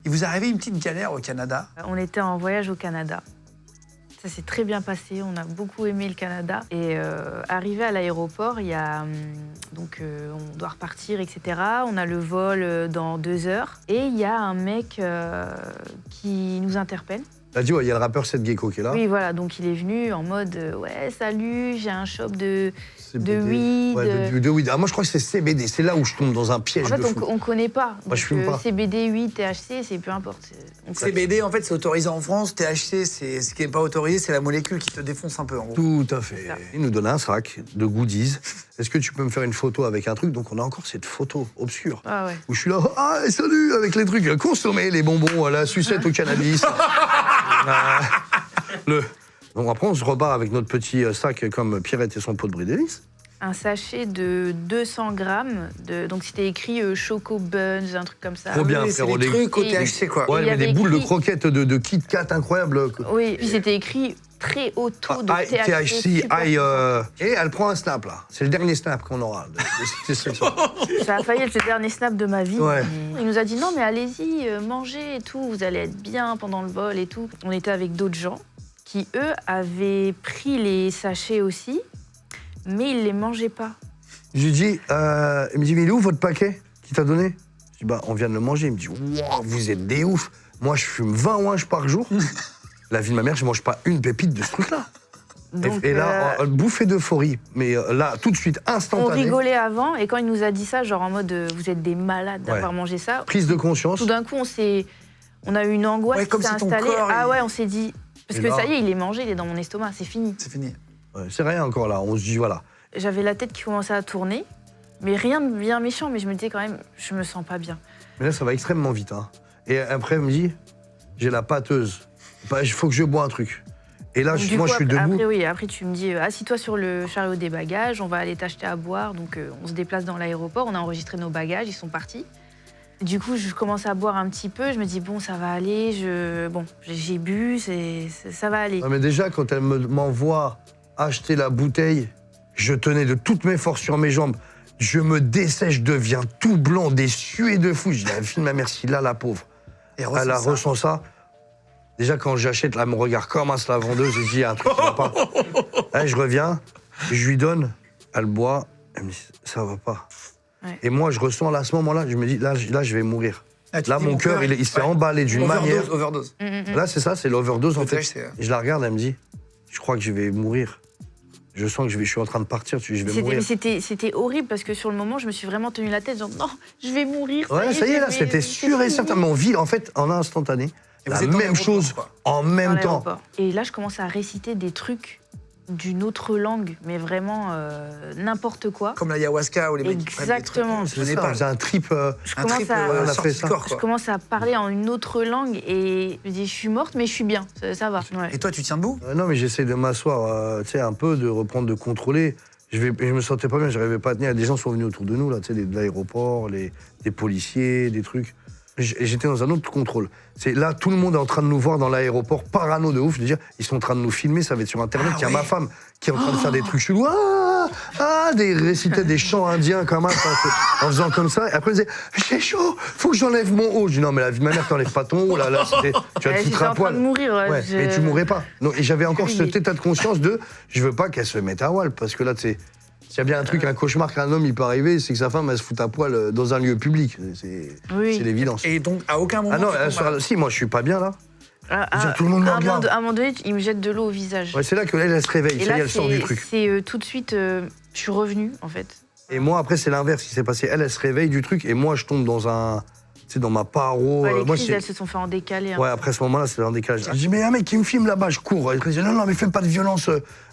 Il vous est arrivé une petite galère au Canada? On était en voyage au Canada. Ça s'est très bien passé, on a beaucoup aimé le Canada. Et arrivé à l'aéroport, il y a on doit repartir, etc. On a le vol dans 2 heures. Et il y a un mec qui nous interpelle. T'as dit, ouais, il y a le rappeur Seth Gecko qui est là. Oui, voilà, donc il est venu en mode ouais, salut, j'ai un shop de CBD. weed. Ouais, de weed. Ah, moi, je crois que c'est CBD. C'est là où je tombe dans un piège. En fait, de fou. on connaît pas. Moi, je fume pas. CBD, weed, THC, c'est peu importe. CBD, en fait, c'est autorisé en France. THC, c'est ce qui n'est pas autorisé, c'est la molécule qui te défonce un peu, en gros. Tout à fait. Il nous donne un sac de goodies. Est-ce que tu peux me faire une photo avec un truc? Donc, on a encore cette photo obscure. Ah ouais. Où je suis là, ah, salut, avec les trucs consommés, les bonbons, la sucette au cannabis. Donc après, on se repart avec notre petit sac comme Pierrette et son pot de brie d'hélice. Un sachet de 200 grammes. Donc c'était écrit Choco Buns, un truc comme ça. Trop bien, Oui, c'est des trucs au THC, quoi. Ouais, il y mais avait des boules de écrit- croquettes de Kit Kat incroyables. Oui, puis c'était écrit très haut taux de THC. THC, super et elle prend un snap, là. C'est le dernier snap qu'on aura. Ça a failli être le dernier snap de ma vie. Ouais. Il nous a dit non mais allez-y, mangez et tout, vous allez être bien pendant le vol et tout. On était avec d'autres gens qui, eux, avaient pris les sachets aussi, mais ils les mangeaient pas. Je lui dis, il me dit, mais il est où votre paquet qui t'a donné? Je dis, bah, on vient de le manger. Il me dit, wow, vous êtes des ouf. Moi, je fume 20 ouinges par jour. La vie de ma mère, je mange pas une pépite de ce truc-là. Donc, Et là, bouffée d'euphorie. Mais là, tout de suite, on instantané. rigolait avant, et quand il nous a dit ça, genre en mode vous êtes des malades d'avoir mangé ça, Prise de conscience. tout d'un coup, on a eu une angoisse Ouais, qui comme s'est si ton installée. corps, Ah il- ouais, on s'est dit. Parce Et que là- ça y est, il est mangé, il est dans mon estomac, c'est fini. C'est fini. Ouais, c'est rien encore là. On se dit, voilà. J'avais la tête qui commençait à tourner, mais rien de bien méchant, mais je me disais quand même, je me sens pas bien. Mais là, ça va extrêmement vite. Hein. Et après, elle me dit, j'ai la pâteuse. Bah, il faut que je bois un truc. Et là, Donc, du moi, coup, je suis debout. Après, tu me dis, assis-toi sur le chariot des bagages, on va aller t'acheter à boire. Donc, on se déplace dans l'aéroport, on a enregistré nos bagages, ils sont partis. Du coup, je commence à boire un petit peu, je me dis, bon, ça va aller, j'ai bu, ça va aller. Ouais, mais déjà, quand elle m'envoie acheter la bouteille, je tenais de toutes mes forces sur mes jambes. Je me dessèche, je deviens tout blanc, des suées de fou. Je dis, la fille de ma mère, si là, la pauvre. Et Elle ressent ça. Déjà, quand j'achète, là, elle me regarde comme la vendeuse, je dis, il y a un truc qui va pas. Là, je reviens, je lui donne, elle boit, elle me dit, ça va pas. Ouais. Et moi, je ressens, là, à ce moment-là, je me dis, là, je vais mourir. Ah, tu Là, dis, mon cœur, il s'est emballé d'une manière. Overdose. Là, c'est ça, c'est l'overdose, en Le fait. THC, ouais. Je la regarde, elle me dit, je crois que je vais mourir. Je sens que je suis en train de partir, je vais mourir. C'était horrible parce que sur le moment, je me suis vraiment tenu la tête, genre non, je vais mourir. Ouais, ça y est, là, c'était sûr et certain. Mais on vit, en fait, en instantané, Et la vous êtes dans même l'aéroport, chose quoi. en Dans même temps. l'aéroport. Et là, je commence à réciter des trucs d'une autre langue, mais vraiment n'importe quoi. Comme l'ayahuasca ou les mecs qui prennent des trucs. Exactement. C'est ça, on faisait un trip. Je Un commence trip à... on a sortie fait de ça. corps, Je quoi. commence à parler en une autre langue et je dis je suis morte mais je suis bien, ça va. Ouais. Et toi, tu tiens debout? Non, mais j'essaie de m'asseoir, tu sais, un peu, de reprendre, de contrôler. Je me sentais pas bien, j'arrivais pas à tenir. Des gens sont venus autour de nous, là, tu sais, de l'aéroport, des policiers, des trucs. J'étais dans un autre contrôle. C'est là, tout le monde est en train de nous voir dans l'aéroport, parano de ouf, de dire, ils sont en train de nous filmer, ça va être sur Internet. Il y a ma femme qui est en train de faire des trucs chelous. Récitait des chants indiens comme ça, en faisant comme ça. Et après, ils disaient, j'ai chaud, faut que j'enlève mon haut. Je dis, non, mais la vie de ma mère, t'enlèves pas ton haut, là, tu vas te J'étais foutre à en train poil. de mourir. Ouais, mais tu mourrais pas. Non, et j'avais encore Oui, cet état de conscience de, je veux pas qu'elle se mette à poil, parce que là, tu sais, s'il y a bien un truc, un cauchemar qu'un homme il peut arriver, c'est que sa femme elle se fout à poil dans un lieu public. C'est l'évidence. Et donc, à aucun moment. Ah non, tu tombes si, moi je suis pas bien là. À tout le monde me regarde. un moment donné, il me jette de l'eau au visage. Ouais, c'est là que elle se réveille, Et ça y là, est, elle sort du truc. c'est tout de suite, je suis revenue en fait. Et moi après c'est l'inverse qui s'est passé. Elle se réveille du truc et moi je tombe dans un, tu sais, dans ma paro. Ouais, les moi, crises, elles se sont fait en décalé. Ouais, après ce moment-là, c'est un décalage. Je dis, mais un mec qui me filme là-bas, je cours. Il dit, non, mais fais pas de violence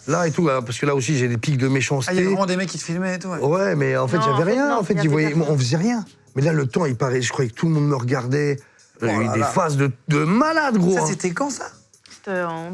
là et tout. Parce que là aussi, j'ai des pics de méchanceté. Ah, il y a vraiment des mecs qui te filmaient et tout. Ouais. Ouais, mais en fait, Non, j'avais en fait, rien. non, En fait, il y ils avait voyaient, personne. on faisait rien. Mais là, le temps, il paraît, je croyais que tout le monde me regardait. Il y a eu là des là. phases de malade, gros. Ça, hein. c'était quand, ça? C'était en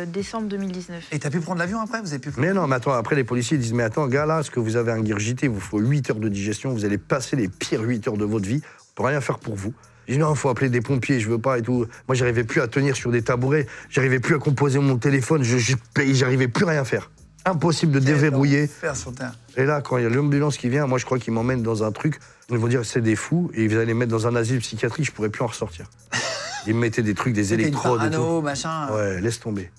décembre 2019. Et t'as pu prendre l'avion après? Vous avez pu prendre... Mais non, mais attends, après, les policiers disent, mais attends, gars, là, ce que vous avez ingurgité, il vous faut 8 heures de digestion, vous allez passer les pires 8 heures de votre vie, on peut rien faire pour vous. Je dis, non, il faut appeler des pompiers, je veux pas et tout. Moi, j'arrivais plus à tenir sur des tabourets, j'arrivais plus à composer mon téléphone, j'arrivais plus à rien faire. Impossible de déverrouiller. Faire sur terre. Et là, quand il y a l'ambulance qui vient, moi, je crois qu'ils m'emmènent dans un truc, ils vont dire, c'est des fous, et ils allaient les mettre dans un asile psychiatrique, je pourrais plus en ressortir. Ils me mettaient des trucs, des C'était une électrodes et tout. parano, machin. Ouais, laisse tomber.